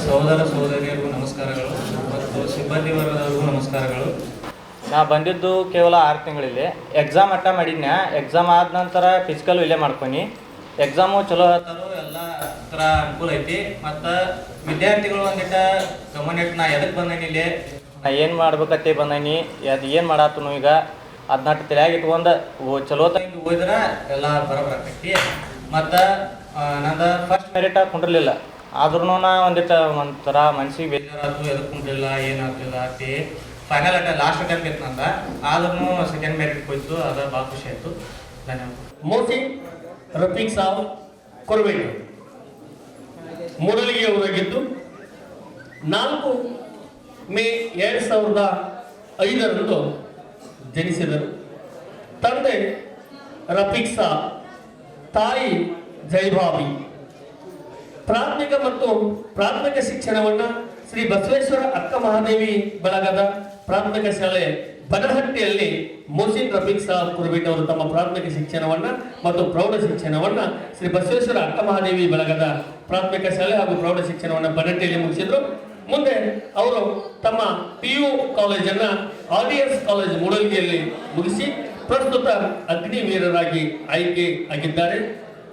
ಸಹೋದರ ಸಹೋದರಿಯರಿಗೂ ನಮಸ್ಕಾರಗಳು ಮತ್ತು ಸಿಬ್ಬಂದಿ ವರ್ಗದವರಿಗೂ ನಮಸ್ಕಾರಗಳು. ನಾ ಬಂದಿದ್ದು ಕೇವಲ 6 ತಿಂಗಳಿಲ್ಲಿ. ಎಕ್ಸಾಮ್ ಅಟ್ಟ ಮಾಡಿದ್ನ್ಯಾ. ಎಕ್ಸಾಮ್ ಆದ ನಂತರ ಫಿಸಿಕಲ್ ಇಲ್ಲೇ ಮಾಡ್ಕೊನಿ. ಎಕ್ಸಾಮು ಚಲೋ ಹೇಳ್ತಾರೋ ಎಲ್ಲ ಥರ ಅನುಕೂಲ ಐತಿ. ಮತ್ತು ವಿದ್ಯಾರ್ಥಿಗಳು ಒಂದಿಟ್ಟ ಗಮನಿಟ್ಟು ನಾ ಎದಕ್ಕೆ ಬಂದೇನಿ ಇಲ್ಲಿ, ನಾ ಏನು ಮಾಡ್ಬೇಕತ್ತೆ ಬಂದೀನಿ, ಅದು ಏನು ಮಾಡತ್ತನು ಈಗ ಅದನ್ನ ತಲೆಯಾಗಿ ಇಟ್ಕೊಂಡು ಚಲೋ ತಂಗಿ ಓದಿದ್ರೆ ಎಲ್ಲ ಬರೋಬ್ಬರ ಆಕೈತಿ. ಮತ್ತು ನಂದು ಫಸ್ಟ್ ಮೆರಿಟಾಗಿ ಕುಂಡಿರಲಿಲ್ಲ. ಆದ್ರೂ ನಾ ಒಂಥರ ಮನ್ಸಿಗೆ ಬೇಜಾರಾಯ್ತು, ಎದಕ್ಕೆ ಕುಂಡಿರಲಿಲ್ಲ ಏನಾಗಲಿಲ್ಲ ಅತಿ ಫೈನಲ್ ಲಾಸ್ಟ್ ಅಟೆಂಪ್ಟ್ ಇತ್ತು ನಂದ. ಆದ್ರೂ ಸೆಕೆಂಡ್ ಮೆರಿಟ್ ಹೋಯ್ತು, ಅದು ಭಾಳ ಖುಷಿ ಆಯಿತು. ಧನ್ಯವಾದ. ಮೋಸಿನ್ ರಫೀಕ್ ಸಾಬ್ ಕೊರಬೇಟು ಮೂಡಲಿಗೆಯವರಾಗಿದ್ದು 4 ಮೇ 2005 ಜನಿಸಿದರು. ತಂದೆ ರಫೀಕ್ ಸಾಬ್, ತಾಯಿ ಜೈಭಾವಿ. ಪ್ರಾಥಮಿಕ ಮತ್ತು ಪ್ರಾಥಮಿಕ ಶಿಕ್ಷಣವನ್ನು ಶ್ರೀ ಬಸವೇಶ್ವರ ಅಕ್ಕ ಮಹಾದೇವಿ ಬಳಗದ ಪ್ರಾಥಮಿಕ ಶಾಲೆ ಬನಹಟ್ಟಿಯಲ್ಲಿ ಮೋಸಿನ್ ರಫೀಕ್ ಸಾಬ್ ಕುರ್ಬಿಟ್ ಅವರು ತಮ್ಮ ಪ್ರಾಥಮಿಕ ಶಿಕ್ಷಣವನ್ನು ಮತ್ತು ಪ್ರೌಢ ಶಿಕ್ಷಣವನ್ನು ಶ್ರೀ ಬಸವೇಶ್ವರ ಅಕ್ಕ ಮಹಾದೇವಿ ಬಳಗದ ಪ್ರಾಥಮಿಕ ಶಾಲೆ ಹಾಗೂ ಪ್ರೌಢ ಶಿಕ್ಷಣವನ್ನು ಬನಹಟ್ಟಿಯಲ್ಲಿ ಮುಗಿಸಿದ್ರು. ಮುಂದೆ ಅವರು ತಮ್ಮ PU ಕಾಲೇಜನ್ನು RDS ಕಾಲೇಜ್ ಮೂಡಲ್ಗಿಯಲ್ಲಿ ಮುಗಿಸಿ ಪ್ರಸ್ತುತ ಅಗ್ನಿವೀರರಾಗಿ ಆಯ್ಕೆ ಆಗಿದ್ದಾರೆ.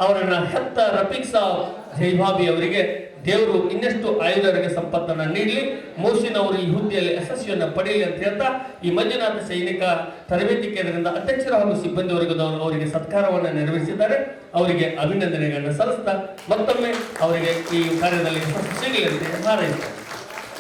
ಅವರನ್ನು ಹೆತ್ತ ರಫೀಕ್ ಸಾಬ್ ಜೈಭಾಬಿ ಅವರಿಗೆ ದೇವರು ಇನ್ನಷ್ಟು ಆಯುಧರಿಗೆ ಸಂಪತ್ತನ್ನು ನೀಡಲಿ, ಮೋಸಿನ್ ಅವರು ಈ ಹುದ್ದೆಯಲ್ಲಿ ಯಶಸ್ವಿಯನ್ನು ಪಡೆಯಲಿ ಅಂತ ಹೇಳ್ತಾ ಈ ಮಂಜುನಾಥ ಸೈನಿಕ ತರಬೇತಿ ಕೇಂದ್ರದಿಂದ ಅಧ್ಯಕ್ಷರು ಹಾಗೂ ಸಿಬ್ಬಂದಿ ವರ್ಗದವರು ಅವರಿಗೆ ಸತ್ಕಾರವನ್ನು ನೆರವೇರಿಸಿದ್ದಾರೆ. ಅವರಿಗೆ ಅಭಿನಂದನೆಗಳನ್ನು ಸಲ್ಲಿಸ್ತಾ ಮತ್ತೊಮ್ಮೆ ಅವರಿಗೆ ಈ ಕಾರ್ಯದಲ್ಲಿ ಸಿಗಲಿ ಅಂತ ಹಾರೈಸ್ತಾರೆ.